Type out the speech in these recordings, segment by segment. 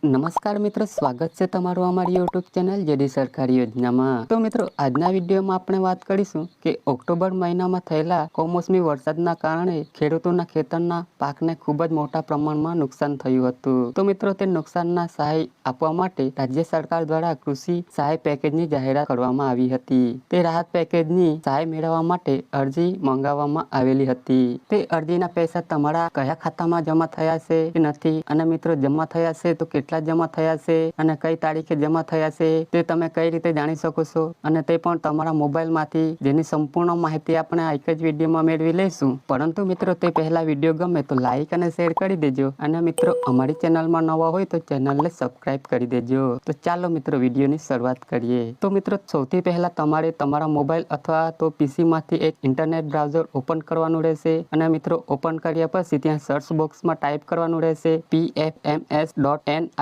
નમસ્કાર મિત્રો, સ્વાગત છે તમારું અમારી યુટ્યુબ ચેનલ જેડી સરકારી યોજનામાં। તો મિત્રો, આજના વિડીયોમાં આપણે વાત કરીશું કે ઓક્ટોબર મહિનામાં થયેલા કમોસમી વરસાદના કારણે ખેડૂતોના ખેતરના પાકને ખૂબ જ મોટા પ્રમાણમાં નુકસાન થયું હતું। તો મિત્રો, તે નુકસાનના સહાય આપવા માટે રાજ્ય સરકાર દ્વારા કૃષિ સહાય પેકેજની જાહેરાત કરવામાં આવી હતી। તે રાહત પેકેજની સહાય મેળવવા માટે અરજી મંગાવવામાં આવેલી હતી। તે અરજીના પૈસા તમારા કયા ખાતામાં જમા થયા છે કે નથી, અને મિત્રો જમા થયા છે તો કેટલા જમા થયા છે અને કઈ તારીખે જમા થયા છે તે તમે કઈ રીતે જાણી શકો છો, અને તે પણ તમારા મોબાઈલમાંથી, જેની સંપૂર્ણ માહિતી આપણે આ એક જ વિડીયોમાં મેળવી લઈશું। પરંતુ મિત્રો, તે પહેલા વિડીયો ગમે તો લાઈક અને શેર કરી દેજો, અને મિત્રો અમારી ચેનલમાં નવા હોય તો ચેનલને સબસ્ક્રાઇબ કરી દેજો। તો ચાલો મિત્રો, વિડીયોની શરૂઆત કરીએ। તો મિત્રો, સૌથી પહેલા તમારે તમારા મોબાઈલ અથવા તો પીસીમાંથી એક ઇન્ટરનેટ બ્રાઉઝર ઓપન કરવાનું રહેશે, અને મિત્રો ઓપન કર્યા પછી ત્યાં સર્ચ બોક્સમાં ટાઈપ કરવાનું રહેશે pfms.nic.in।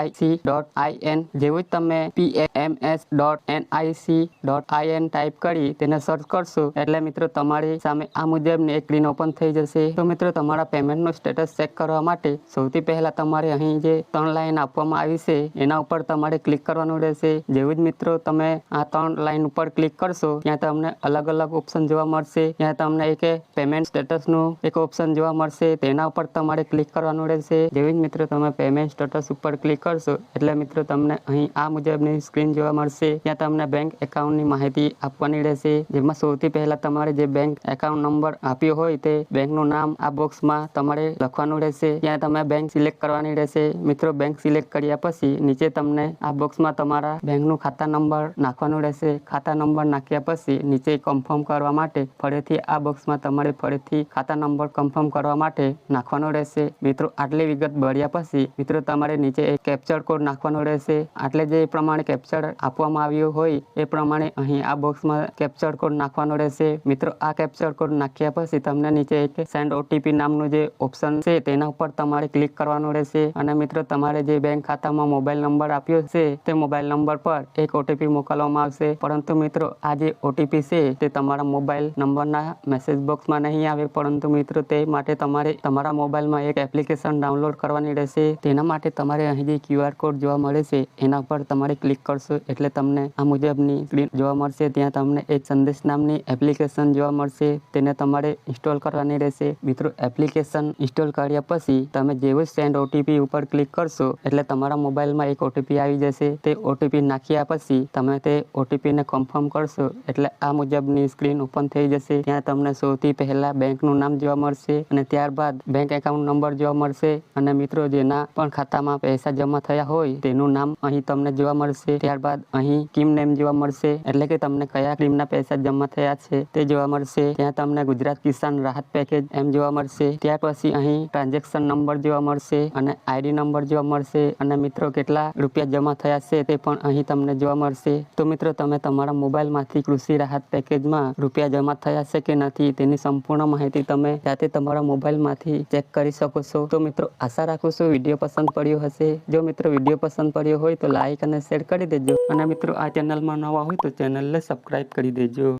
જેવું જ તમે pfms.nic.in ટાઈપ કરી તેને સર્ચ કરશો એટલે મિત્રો તમારી સામે આ મુજબની એક સ્ક્રીન ઓપન થઈ જશે। તો મિત્રો, તમારા પેમેન્ટનું સ્ટેટસ ચેક કરવા માટે સૌથી પહેલા તમારે અહીં જે 3 લાઈન આપવામાં આવી છે એના ઉપર તમારે ક્લિક કરવાનું રહેશે। જેવું જ મિત્રો તમે આ 3 લાઈન ઉપર ક્લિક કરશો ત્યાં તમને અલગ અલગ ઓપ્શન જોવા મળશે। ત્યાં તમને એક પેમેન્ટ સ્ટેટસનું એક ઓપ્શન જોવા મળશે, તેના ઉપર તમારે ક્લિક કરવાનું રહેશે। જેવી જ મિત્રો તમે પેમેન્ટ સ્ટેટસ ઉપર ક્લિક કરશો એટલે મિત્રો તમને અહીં આ મુજબની સ્ક્રીન જોવા મળશે। ત્યાં તમને બેંક એકાઉન્ટની માહિતી આપવાની રહેશે, જેમાં સૌથી પહેલા તમારે જે બેંક એકાઉન્ટ નંબર આપ્યો હોય તે બેંકનું નામ આ બોક્સમાં તમારે લખવાનું રહેશે। ત્યાં તમે બેંક સિલેક્ટ કરવાની રહેશે। મિત્રો, બેંક સિલેક્ટ કર્યા પછી નીચે તમને આ બોક્સમાં તમારા બેંકનું ખાતા નંબર નાખવાનું રહેશે। ખાતા નંબર નાખ્યા પછી નીચે કન્ફર્મ કરવા માટે ફરીથી આ બોક્સમાં તમારે ફરીથી ખાતા નંબર કન્ફર્મ કરવા માટે નાખવાનો રહેશે। મિત્રો, આટલી વિગત ભર્યા પછી મિત્રો તમારે નીચે એક કેપ્ચર કોડ નાખવાનો રહેશે। એટલે જે પ્રમાણે કેપ્ચર આપવામાં આવ્યો હોય એ પ્રમાણે અહીં આ બોક્સમાં કેપ્ચર કોડ નાખવાનો રહેશે। મિત્રો, આ કેપ્ચર કોડ નાખ્યા પછી તમને નીચે એક સેન્ડ ઓટીપી નામનું જે ઓપ્શન છે તેના ઉપર તમારે ક્લિક કરવાનું રહેશે, અને મિત્રો તમારે જે બેંક ખાતામાં મોબાઈલ નંબર આપ્યો છે તે મોબાઈલ નંબર પર એક ઓટીપી મોકલવામાં આવશે। પરંતુ મિત્રો, આ જે ઓટીપી છે તે તમારા મોબાઈલ નંબરના મેસેજ બોક્સમાં નહીં આવે, પરંતુ મિત્રો તે માટે તમારે તમારા મોબાઈલમાં એક એપ્લિકેશન ડાઉનલોડ કરવાની રહેશે। તેના માટે તમારે અહીં જે QR કોડ જોવા મળે છે એના પર તમારે ક્લિક કરશો એટલે તમને આ મુજબની સ્ક્રીન જોવા મળશે। ત્યાં તમને એક સંદેશ નામની એપ્લિકેશન જોવા મળશે, તેને તમારે ઇન્સ્ટોલ કરવાની રહેશે। મિત્રો, એપ્લિકેશન ઇન્સ્ટોલ કર્યા પછી તમે જેવું સેન્ડ ઓટીપી ઉપર ક્લિક કરશો એટલે તમારા મોબાઈલમાં એક ઓટીપી આવી જશે। તે ઓટીપી નાખ્યા પછી તમે તે ઓટીપીને કન્ફર્મ કરશો એટલે આ મુજબની સ્ક્રીન ઓપન થઈ જશે। ત્યાં તમને સૌથી પહેલા બેંકનું નામ જોવા મળશે, અને ત્યારબાદ બેંક એકાઉન્ટ નંબર જોવા મળશે, અને મિત્રો જેના પણ ખાતામાં પૈસા જમા થયા હોય તેનું નામ અહીં તમને જોવા મળશે। ત્યારબાદ અહીં સ્કીમ નેમ જોવા મળશે, એટલે કે તમને કયા સ્કીમના પૈસા જમા થયા છે તે જોવા મળશે। ત્યાં તમને ગુજરાત કિસાન રાહત પેકેજ એમ જોવા મળશે। ત્યાર પછી અહીં ટ્રાન્ઝેક્શન નંબર જોવા મળશે, અને આઈડી નંબર જોવા મળશે, અને મિત્રો કેટલા રૂપિયા જમા થયા છે તે પણ અહીં તમને જોવા મળશે। તો મિત્રો, તમે તમારા મોબાઈલમાંથી કૃષિ રાહત પેકેજમાં રૂપિયા જમા થયા છે કે નથી તેની સંપૂર્ણ માહિતી તમે જાતે તમારા મોબાઈલમાંથી ચેક કરી શકો છો। તો મિત્રો, આશા રાખું છું વિડીયો પસંદ પડ્યો હશે। જો મિત્રો વિડીયો પસંદ પડ્યો હોય તો લાઈક અને શેર કરી દેજો, અને મિત્રો આ ચેનલમાં નવા હોય તો ચેનલને સબસ્ક્રાઇબ કરી દેજો।